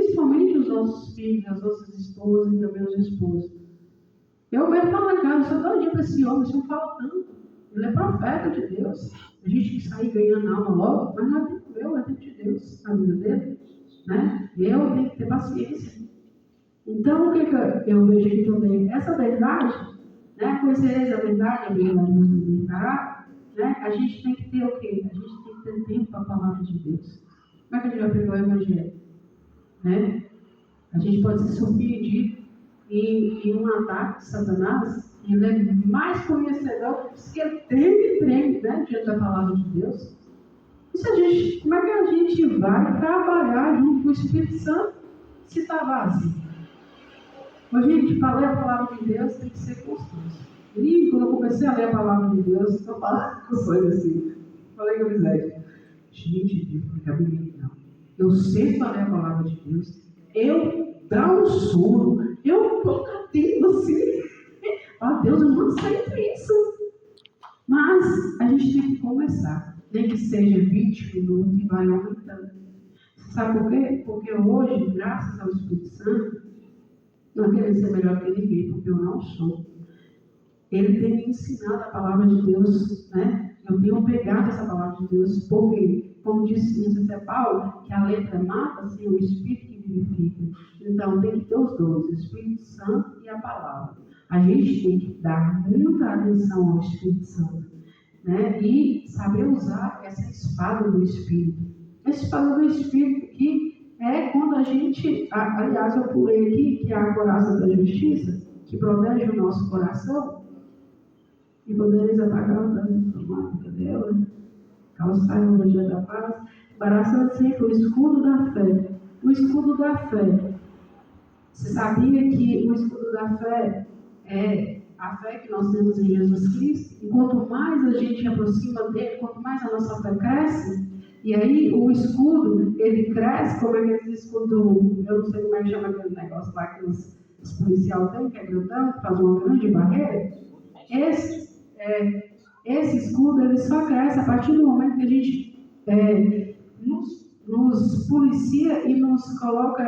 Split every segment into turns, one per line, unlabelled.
principalmente os nossos filhos, as nossas esposas e também os esposos. Eu mesmo falo na casa, eu sou doidinha para esse homem fala tanto. Ele é profeta de Deus. A gente tem que sair ganhando alma logo, mas não é tempo meu, é tempo de Deus na vida dele. Né? Eu tenho que ter paciência. Então, o que eu vejo aqui também? Essa verdade, né? Conhecereis a verdade, a verdade nos libertará. Né? A gente tem que ter o quê? A gente tem que ter tempo para a palavra de Deus. Como é que a gente vai pegar o Evangelho? Né? A gente pode ser surpreendido em um ataque de Satanás. Ele é mais conhecedor que ele treme, né? Diante da palavra de Deus. Como é que a gente vai trabalhar junto com o Espírito Santo se está vazio? Mas, gente, para ler a palavra de Deus tem que ser constante. E quando eu comecei a ler a palavra de Deus, eu falava com coisa assim. Falei com o Elisete, gente, não fica bonito, não. Eu sempre falei a palavra de Deus, eu dá um sono, eu estou catendo assim. Ah, Deus, eu não sei isso. Mas a gente tem que começar. Nem que seja 20 minutos e vai aumentando. Sabe por quê? Porque hoje, graças ao Espírito Santo, não querendo ser melhor que ninguém, porque eu não sou. Ele tem me ensinado a palavra de Deus, né? Eu tenho pegado essa palavra de Deus, porque, como disse Paulo, que a letra mata, assim, o Espírito que vivifica. Então, tem que ter os dois, o Espírito Santo e a palavra. A gente tem que dar muita atenção ao Espírito Santo, né? E saber usar essa espada do Espírito. A espada do Espírito que é quando a gente, aliás, eu pulei aqui, que é a couraça da justiça, que protege o nosso coração, e podereis atacar a informática dela, calçar no dia da paz, embaraçando sempre o escudo da fé. O escudo da fé. Você sabia que o escudo da fé é a fé que nós temos em Jesus Cristo? E quanto mais a gente aproxima dele, quanto mais a nossa fé cresce, e aí o escudo, ele cresce, como é que esse escudo, eu não sei como é que chama aquele negócio lá que os policiais têm, que é grandão, que faz uma grande barreira. Esse escudo, ele só cresce a partir do momento que a gente nos policia e nos coloca,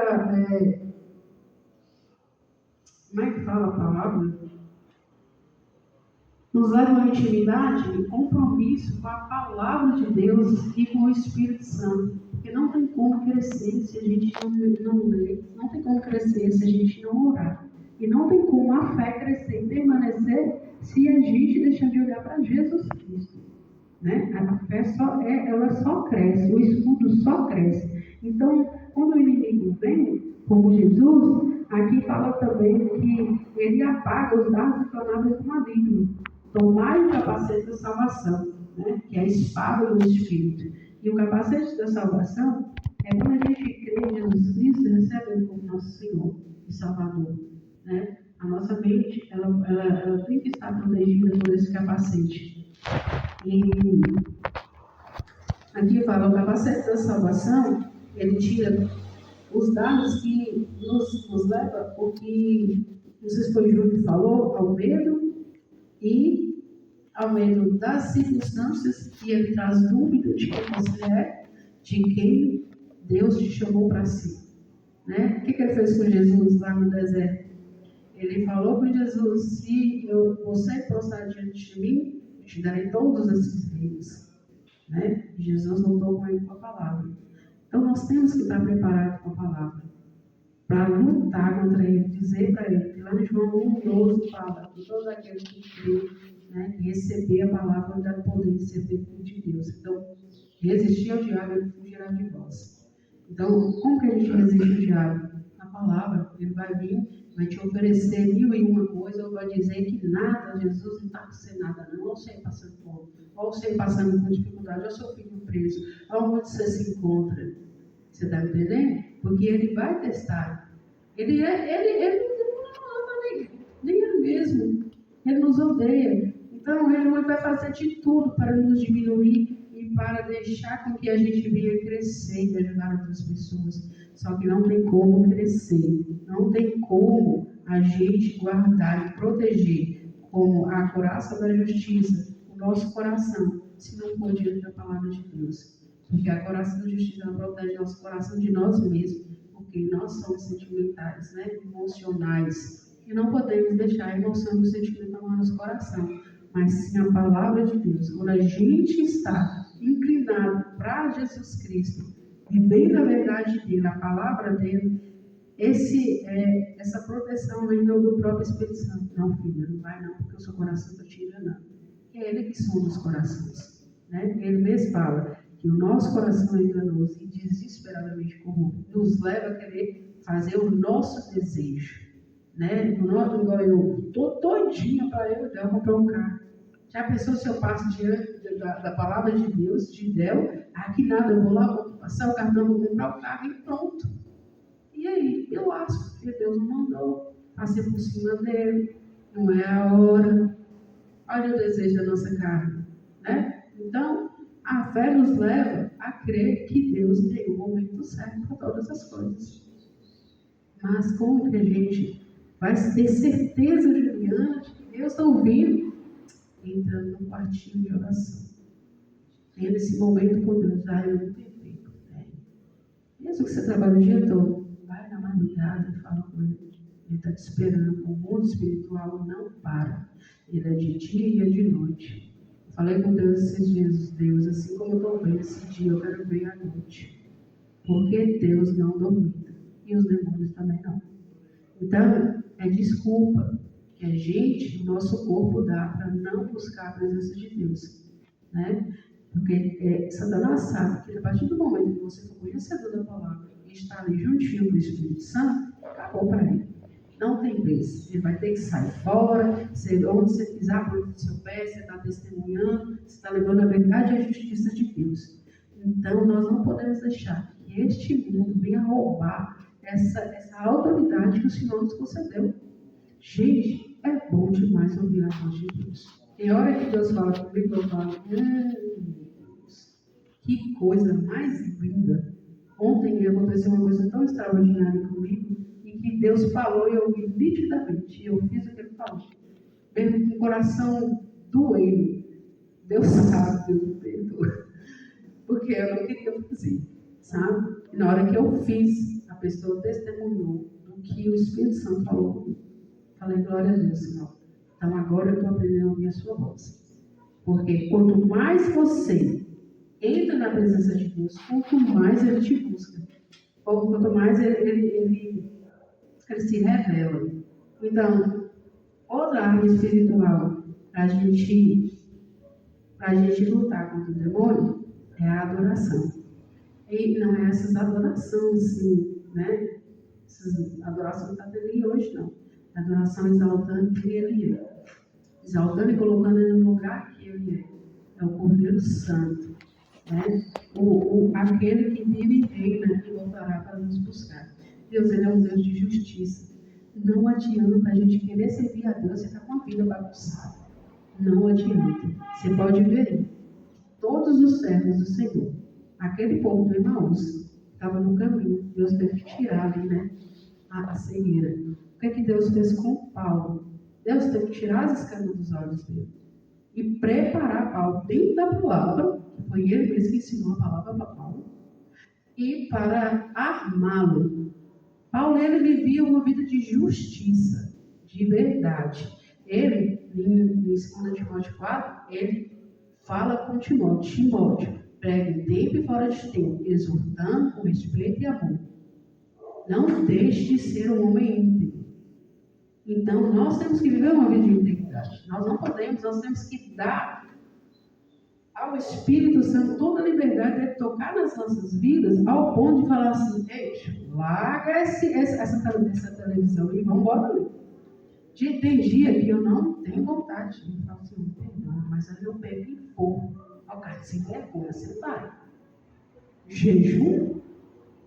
como é que fala a palavra? Nos leva a uma intimidade e compromisso com a palavra de Deus e com o Espírito Santo. Porque não tem como crescer se a gente não ler, não tem como crescer se a gente não orar. E não tem como a fé crescer e permanecer se a gente deixar de olhar para Jesus Cristo. Né? A fé ela só cresce, o escudo só cresce. Então, quando o inimigo vem, como Jesus, aqui fala também que ele apaga os dardos inflamáveis do maligno. Tomai o capacete da salvação, né? Que é a espada do Espírito. E o capacete da salvação é quando a gente crê em Jesus Cristo e recebe ele como nosso Senhor e Salvador. Né? A nossa mente, ela tem que estar protegida por esse capacete. E aqui fala o capacete da salvação, ele tira os dados que nos leva, o que, não sei se foi o Júlio que falou, ao medo e ao medo das circunstâncias, e ele traz dúvida de quem você é, de quem Deus te chamou para si. Né? O que ele fez com Jesus lá no deserto? Ele falou com Jesus, se você prostrar diante de mim, eu te darei todos esses reinos. Né? Jesus voltou com ele com a palavra. Então nós temos que estar preparados com a palavra, para lutar contra ele, dizer para ele, que lá no João 1,12 fala, que todos aqueles que crê, né, que receber a palavra dá poder de ser feito de Deus. Então, resistir ao diabo, ele fugirá de vós. Então, como que a gente resiste ao diabo? Na palavra, ele vai vir, vai te oferecer 1001 coisa, ou vai dizer que nada, Jesus não está acontecendo nada, não. Ou você passando fome, ou você passando por dificuldade, ou seu filho preso, onde você se encontra. Você está entendendo? Porque ele vai testar. Ele não ama nem ele mesmo. Ele nos odeia. Então, ele vai fazer de tudo para nos diminuir e para deixar com que a gente venha crescer e ajudar outras pessoas. Só que não tem como crescer. Não tem como a gente guardar e proteger como a couraça da justiça o nosso coração, se não for diante da palavra de Deus. Porque a couraça da justiça ela protege nosso coração de nós mesmos. porque nós somos sentimentais, né? Emocionais, e não podemos deixar a emoção e o sentimento tomar nosso coração, mas sim a palavra de Deus. Quando a gente está inclinado para Jesus Cristo, vivendo a verdade dele, a palavra dele, essa proteção vem do próprio Espírito Santo. Não, filha, não vai não, porque o seu coração está te enganando. É ele que sonda os corações, né? Ele mesmo fala que o nosso coração é enganoso e desesperadamente corrupto, nos leva a querer fazer o nosso desejo, né? Igual eu estou doidinha para eu comprar um carro. Já pensou se eu passo diante da palavra de Deus, de Deus, que nada, eu vou lá, vou passar o cartão, vou comprar o carro e pronto. E aí, eu lasco, porque Deus não mandou, passei por cima dele, não é a hora. Olha o desejo da nossa carne, né? Então, a fé nos leva a crer que Deus tem o momento certo para todas as coisas. Mas como que a gente vai ter certeza, Juliana, de que Deus está ouvindo? Entrando num quartinho de oração. Tendo esse momento com Deus. Eu não tenho tempo. Mesmo que você trabalha o dia todo, vai na madrugada e fala com ele. Ele está te esperando. O mundo espiritual não para. Ele é de dia e é de noite. Falei com Deus esses dias, Deus, assim como eu estou vendo esse dia, eu quero ver à noite. Porque Deus não dormita. E os demônios também não. Então, é desculpa que a gente, o nosso corpo dá para não buscar a presença de Deus. Né? Porque Satanás sabe que a partir do momento que você for conhecedor da palavra e está ali juntinho do Espírito Santo, acabou para ele. Não tem vez. Ele vai ter que sair fora, onde você pisar por seu pé, você está testemunhando, você está levando a verdade e a justiça de Deus. Então, nós não podemos deixar que este mundo venha roubar essa autoridade que o Senhor nos concedeu. Gente, é bom demais ouvir a voz de Deus. Tem hora que Deus fala comigo, eu falo, Deus, que coisa mais linda. Ontem aconteceu uma coisa tão extraordinária comigo, e que Deus falou e eu ouvi nitidamente, e eu fiz o que ele falou. Mesmo com o coração doendo, Deus sabe, Deus me perdoa. Porque eu não queria fazer, sabe? E na hora que eu fiz, a pessoa testemunhou do que o Espírito Santo falou comigo. Falei, glória a Deus, Senhor. Então agora eu estou aprendendo a ouvir a sua voz. Porque quanto mais você entra na presença de Deus, quanto mais Ele te busca. Ou quanto mais ele se revela. Então, outra arma espiritual para a gente lutar contra o demônio é a adoração. E não é essas adorações, assim, né? Essas adorações que está tendo aí hoje, não. A adoração exaltando quem Ele é. Exaltando e colocando Ele no lugar que Ele é. É o Cordeiro Santo. Né? Aquele que vive e reina e voltará para nos buscar. Deus, Ele é um Deus de justiça. Não adianta a gente querer servir a Deus e estar com a vida bagunçada. Não adianta. Você pode ver todos os servos do Senhor. Aquele povo do Emaús estava no caminho. Deus teve que tirar ali, né, a cegueira. O que é que Deus fez com Paulo? Deus teve que tirar as escamas dos olhos dele e preparar Paulo dentro da palavra. Foi ele mesmo que ensinou a palavra para Paulo. E para armá-lo. Paulo, ele vivia uma vida de justiça, de verdade. Ele, em 2 Timóteo 4, ele fala com Timóteo, pregue em tempo e fora de tempo, exortando com respeito e amor. Não deixe de ser um homem íntegro. Então, nós temos que viver uma vida de integridade. Nós temos que dar ao Espírito Santo toda a liberdade de tocar nas nossas vidas, ao ponto de falar assim, larga essa televisão e vamos embora ali. Tem dia que eu não tenho vontade. Eu falo assim, não perdoa, mas aí eu pego e vou. O cara sem vergonha, você vai. Jejum?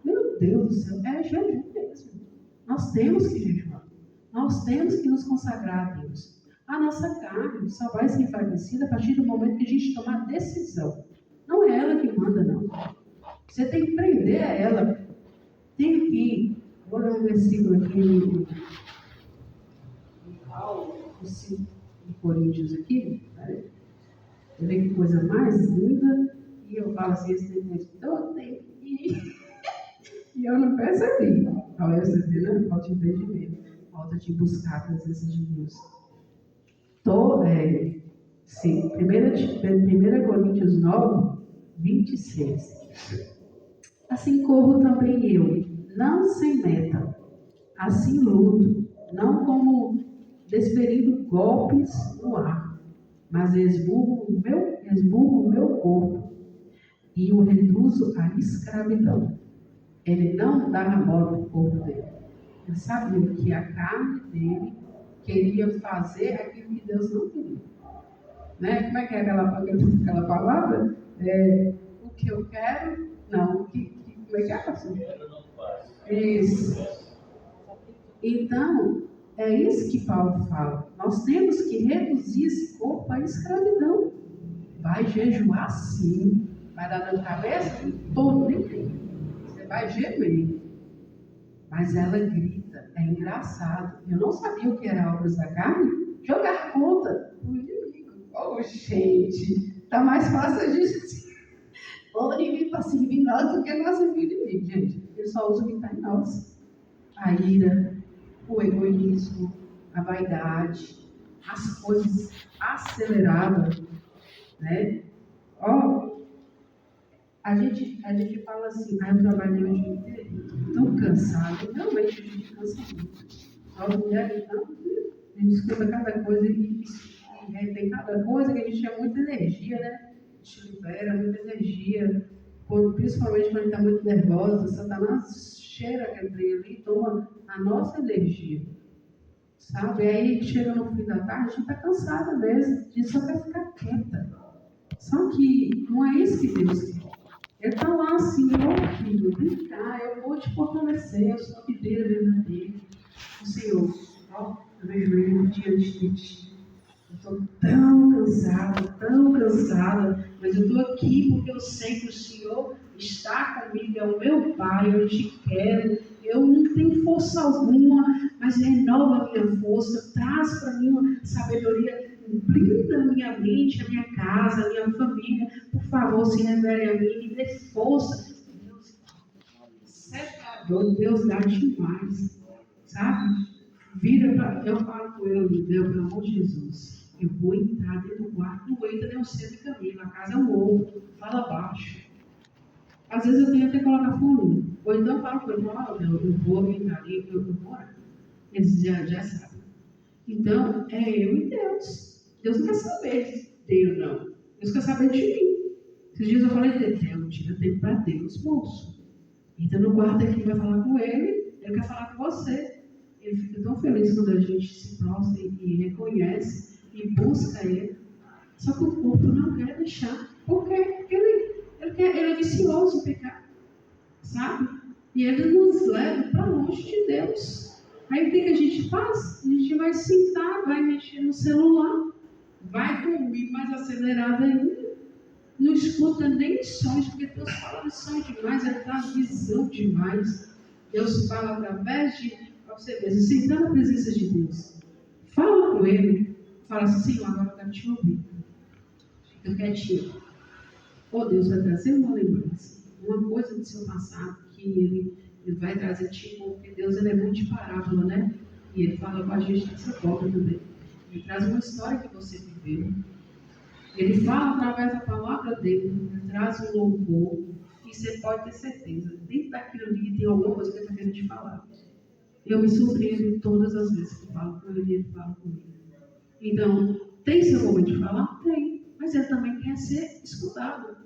Meu Deus do céu, é jejum mesmo. Nós temos que jejuar. Nós temos que nos consagrar a Deus. A nossa carne só vai ser enfraquecida a partir do momento que a gente tomar decisão. Não é ela que manda, não. Você tem que prender a ela. Tem que... Vou ler um versículo aqui em Paulo, em Coríntios aqui. Peraí. Você vê que coisa mais linda. E eu falo assim, esse tempo todo tem que... E eu não percebi. Talvez você tenha falta de entendimento, falta de buscar a presença de Deus. Sim, 1 Coríntios 9, 26. Assim corro também eu, não sem meta, assim luto, não como desferindo golpes no ar, mas esburro o meu corpo e o reduzo à escravidão. Ele não dá a bola no corpo dele. Ele sabia que a carne dele queria fazer aquilo que Deus não queria. Né? Como é que é aquela palavra? O que eu quero, não. Como é que é, pastor? Isso. Então, é isso que Paulo fala. Nós temos que reduzir esse corpo à escravidão. Vai jejuar sim. Vai dar dor de cabeça? Todo ninguém. Você vai gemer. Mas ela grita. É engraçado. Eu não sabia o que era obras da carne. Jogar conta no inimigo. Oh, gente. Tá mais fácil a gente... O inimigo para servir nós do que nós servir o inimigo, gente. Ele só usa o que está em nós. A ira, o egoísmo, a vaidade, as coisas aceleradas, né? A gente fala assim, eu trabalhei o dia inteiro, tão cansado. Realmente a gente cansa muito. Nós mulheres, então, a gente escuta cada coisa e tem cada coisa que a gente tinha muita energia, né? A gente libera muita energia, principalmente quando a gente está muito nervosa. Satanás cheira aquele trem ali e toma a nossa energia, sabe? Aí chega no fim da tarde, a gente está cansada mesmo, a gente só quer ficar quieta. Só que não é isso que Deus quer. Ele está lá assim, filho, vem cá, eu vou te fortalecer, eu sou a videira verdadeira. O Senhor, eu vejo ele diante de ti. Eu estou tão cansada, mas eu estou aqui porque eu sei que o Senhor está comigo, é o meu Pai, eu te quero, eu não tenho força alguma, mas renova a minha força, traz para mim uma sabedoria, blinda a minha mente, a minha casa, a minha família, por favor, se revele a mim, me dê força. Deus dá demais, sabe? Eu falo com ele, Deus, pelo amor de Jesus, eu vou entrar dentro do quarto, não entra nem o centro de caminho, a casa é um ovo, fala baixo. Às vezes eu tenho até que colocar fone, ou então eu falo com ele, eu vou entrar ali, eu vou orar. Eles já sabem. Então, é eu e Deus. Deus não quer saber de eu, não. Deus quer saber de mim. Esses dias eu falei, Deus, tira tempo para Deus, moço. Entra no quarto aqui, vai falar com ele quer falar com você. Ele fica tão feliz quando a gente se prostra e reconhece e busca ele. Só que o corpo não quer deixar. Por quê? Porque ele é vicioso em pecar. Sabe? E ele nos leva para longe de Deus. Aí o que a gente faz? A gente vai sentar, vai mexer no celular, vai dormir mais acelerado ainda. Não escuta nem sons, porque Deus fala de som demais, Ele dá visão demais. Deus fala através de, para você ver, você sentar na presença de Deus. Fala com Ele, fala assim, Senhor, agora eu quero te ouvir. Fica quietinho. Deus vai trazer uma lembrança, uma coisa do seu passado, que Ele vai trazer tipo, porque Deus ele é muito de parábola, né? E Ele fala com a gente nessa forma também. Ele traz uma história que você viveu. Ele fala através da palavra dele, ele traz um louvor, e você pode ter certeza, dentro daquilo ali tem alguma coisa que ele está querendo te falar. Eu me surpreendo todas as vezes que eu falo com ele e ele fala comigo. Então, tem seu momento de falar? Tem, mas ele também quer ser escutado.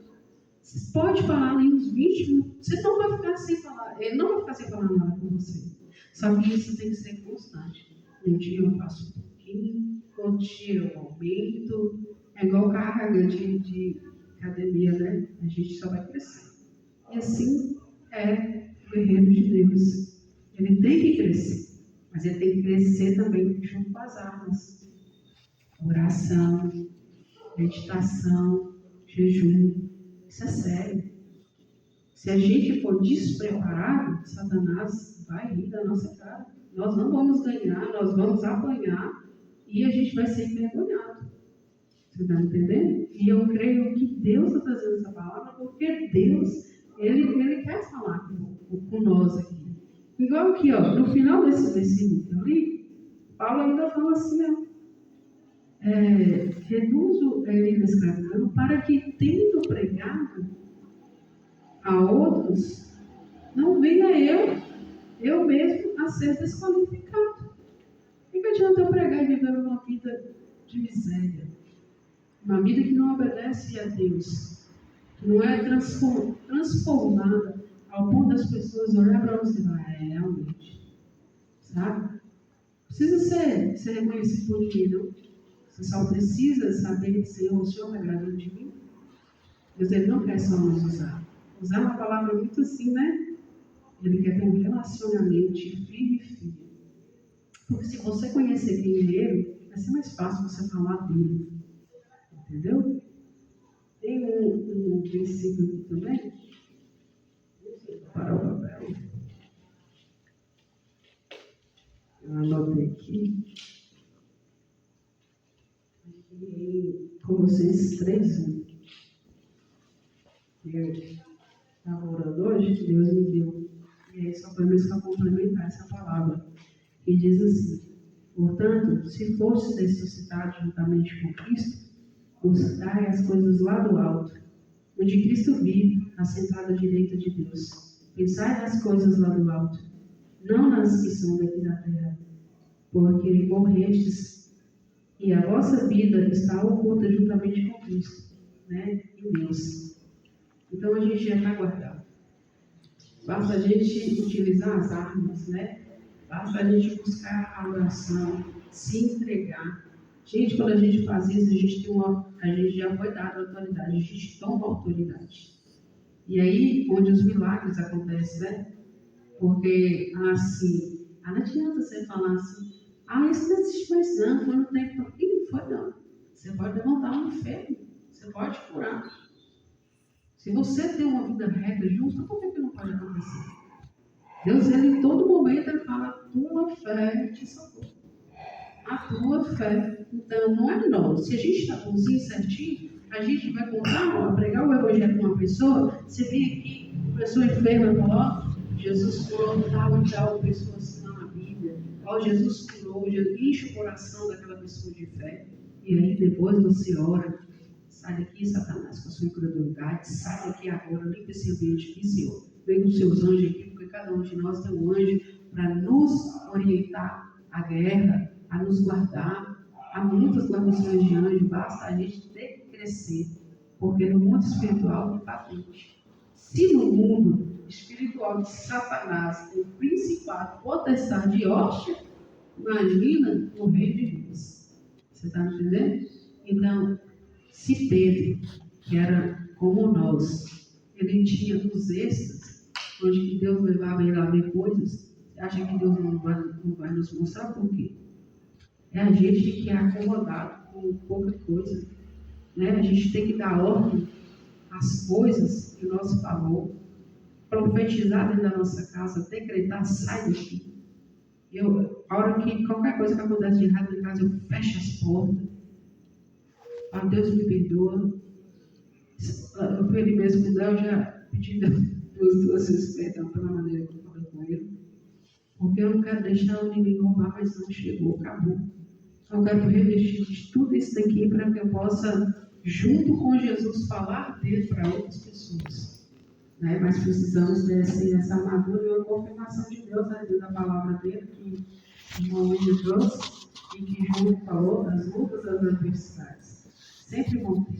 Você pode falar em uns 20 minutos, você não vai ficar sem falar, ele não vai ficar sem falar nada com você. Só que isso tem que ser constante. Um dia eu faço um pouquinho, outro dia eu aumento. É igual carga de academia, né? A gente só vai crescer. E assim é o guerreiro de Deus. Ele tem que crescer, mas ele tem que crescer também junto com as armas. Oração, meditação, jejum. Isso é sério. Se a gente for despreparado, Satanás vai rir da nossa cara. Nós não vamos ganhar, nós vamos apanhar e a gente vai ser envergonhado. Você está entendendo? E eu creio que Deus está trazendo essa palavra porque Deus, Ele quer falar comigo. com nós aqui. Igual aqui, ó, no final desse versículo que eu li, Paulo ainda fala assim, reduzo ele da escravidão para que, tendo pregado a outros, não venha eu mesmo a ser desqualificado. O que adianta eu pregar e viver uma vida de miséria? Uma vida que não obedece a Deus, que não é transformada ao ponto das pessoas olhar para você e falar, realmente, sabe? Precisa ser reconhecido por ninguém, não. Você só precisa saber que o Senhor me agrada de mim. Deus, Ele não quer só nos usar. Usar uma palavra muito assim, né? Ele quer ter um relacionamento de filho e filha. Porque se você conhecer quem é Ele, vai ser mais fácil você falar dele. Entendeu? Tem um versículo aqui também. Vou parar o papel. Eu anotei aqui. Colossenses 3:1. Eu estava orando hoje, que Deus me deu. E aí só foi mesmo para complementar essa palavra. E diz assim: portanto, se fosse ressuscitado juntamente com Cristo, buscai as coisas lá do alto, onde Cristo vive, assentado à direita de Deus. Pensai nas coisas lá do alto, não nas que são daqui da terra, porque morrestes e a vossa vida está oculta juntamente com Cristo, né, em Deus. Então a gente já está guardado. Basta a gente utilizar as armas, né? Basta a gente buscar a oração, se entregar. Gente, quando a gente faz isso, a gente já foi dado autoridade, a gente toma autoridade. E aí, onde os milagres acontecem, né? Porque, assim, não adianta você falar assim, isso não existe mais não, foi no tempo. E não foi não. Você pode levantar um enfermo, você pode curar. Se você tem uma vida reta, justa, por que não pode acontecer? Deus, Ele em todo momento, Ele fala, a tua fé te salvou. A tua fé. Então, não é não. Se a gente está com isso certinho, a gente vai contar, pregar o evangelho com uma pessoa, você vem aqui, uma pessoa enferma, e fala, Jesus curou tal e tal pessoa assim na Bíblia. Jesus curou, enche o coração daquela pessoa de fé. E aí depois você ora. Sai daqui, Satanás, com a sua incredulidade. Sai daqui agora, limpa esse ambiente aqui, Senhor. Vem com os seus anjos aqui, porque cada um de nós tem um anjo para nos orientar à guerra, a nos guardar. Há muitas guarnições de anjo, basta a gente ter que crescer. Porque no mundo espiritual não está patente. Se no mundo espiritual de Satanás tem principado, potestade de hóstia, imagina o rei de reis. Você está entendendo? Então, se Pedro, que era como nós, ele tinha os extras, onde Deus levava ele a ver coisas, você acha que Deus não vai nos mostrar por quê? É a gente que é acomodado com pouca coisa. Né? A gente tem que dar ordem às coisas que o nosso favor, profetizar dentro da nossa casa, decretar, sai daqui. A hora que qualquer coisa que acontece de errado na casa, eu fecho as portas. Deus me perdoa. Eu fui ali mesmo com Deus, já pedi duas vezes perdão pela maneira que eu falei com ele. Porque eu não quero deixar o inimigo roubar, mas não chegou, acabou. Então eu quero revestir de tudo isso daqui para que eu possa, junto com Jesus, falar dele para outras pessoas. Né? Mas precisamos dessa armadura e uma confirmação de Deus dentro da palavra dele, que o irmão William trouxe e que João falou das lutas das adversidades. Sempre vão ter.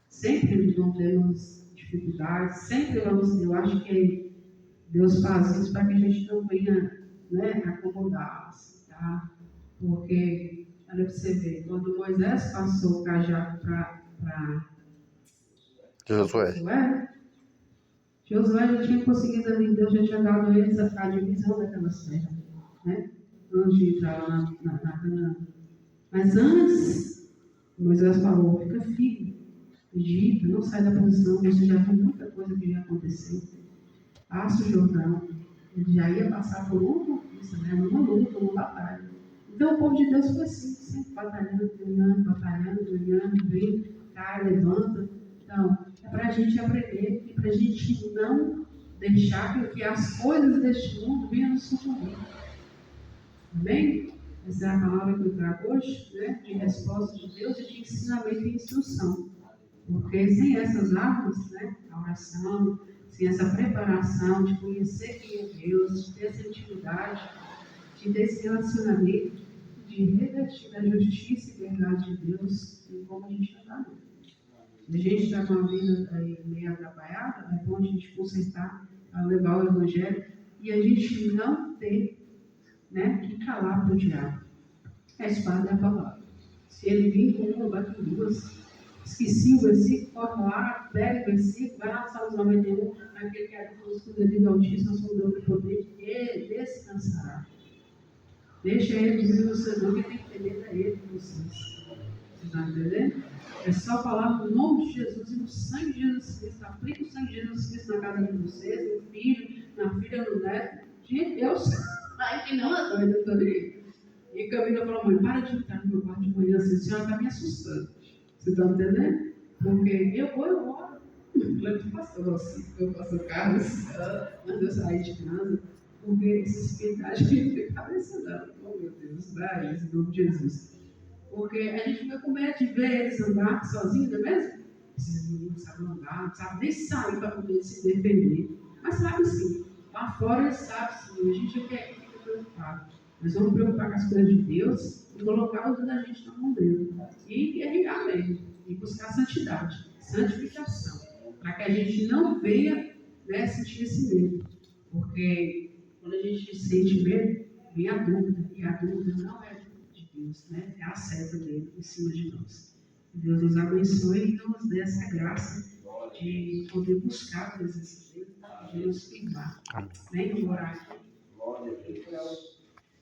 Sempre vão ter dificuldades, sempre vamos ter. Eu acho que Deus faz isso para que a gente não venha, né, acomodar-se, tá? Porque, olha para você ver, quando Moisés passou o cajado para Josué já tinha conseguido ali, Deus já tinha dado a eles a divisão daquelas terras, né? Antes de entrar lá na Canaã. Mas antes, Moisés falou, fica firme, Egito, não sai da posição, você já viu muita coisa que já aconteceu. Passa o Jordão, ele já ia passar por uma conquista, né? Uma luta, uma batalha. Então o povo de Deus foi assim, sempre batalhando, ganhando, vem, cai, levanta. Então, é para a gente aprender e para a gente não deixar que as coisas deste mundo venham nos sucumbir. Amém? Essa é a palavra que eu trago hoje, né? De resposta de Deus e de ensinamento e instrução. Porque sem essas armas, né? A oração, sem essa preparação de conhecer quem é Deus, de ter essa intimidade, de ter esse relacionamento, de revestir da justiça e verdade de Deus, tem como a gente andar. A gente está com a vida meio atrapalhada, é bom a gente consertar, levar o Evangelho e a gente não ter, né, que calar para o diabo. A espada é a palavra. Se ele vir com uma, bate duas. Esqueci o versículo, corre lá, pega o versículo, vai lá no Salmo 91, aquele que habita no escudo do Altíssimo, ao som do poder, ele descansará. Deixa ele diminuir o Senhor, que tem que ter medo a ele de vocês. Vocês estão entendendo? É só falar no nome de Jesus e no sangue de Jesus Cristo. Aplica o sangue de Jesus Cristo na casa de vocês, no filho, na filha, no neto. Gente, eu sei que não é doida, Tony. E Camila falou: mãe, para de entrar no meu quarto de manhã, assim, a senhora está me assustando. Você está entendendo? Porque eu oro. Lembro do pastor, assim, eu passo Carlos, antes de eu sair de casa, porque esse espírito a gente fica cabeçando. Oh, meu Deus, dá isso, em nome de Jesus. Porque a gente fica com medo de ver eles andar sozinhos, não é mesmo? Esses meninos sabem andar, não sabem nem sair para poder se defender. Mas sabe sim, lá fora eles sabem sim, a gente aqui fica preocupado. Nós vamos preocupar com as coisas de Deus e colocar o dedo da gente na mão dele. E guerrear mesmo, e buscar santidade, santificação, para que a gente não venha, né, sentir esse medo. Porque quando a gente sente medo, vem a dúvida, e a dúvida não é de Deus, né? É a seta dele em cima de nós. Que Deus nos abençoe e nos dê essa graça de poder buscar a presença dele, de nos firmar. Vem orar aqui.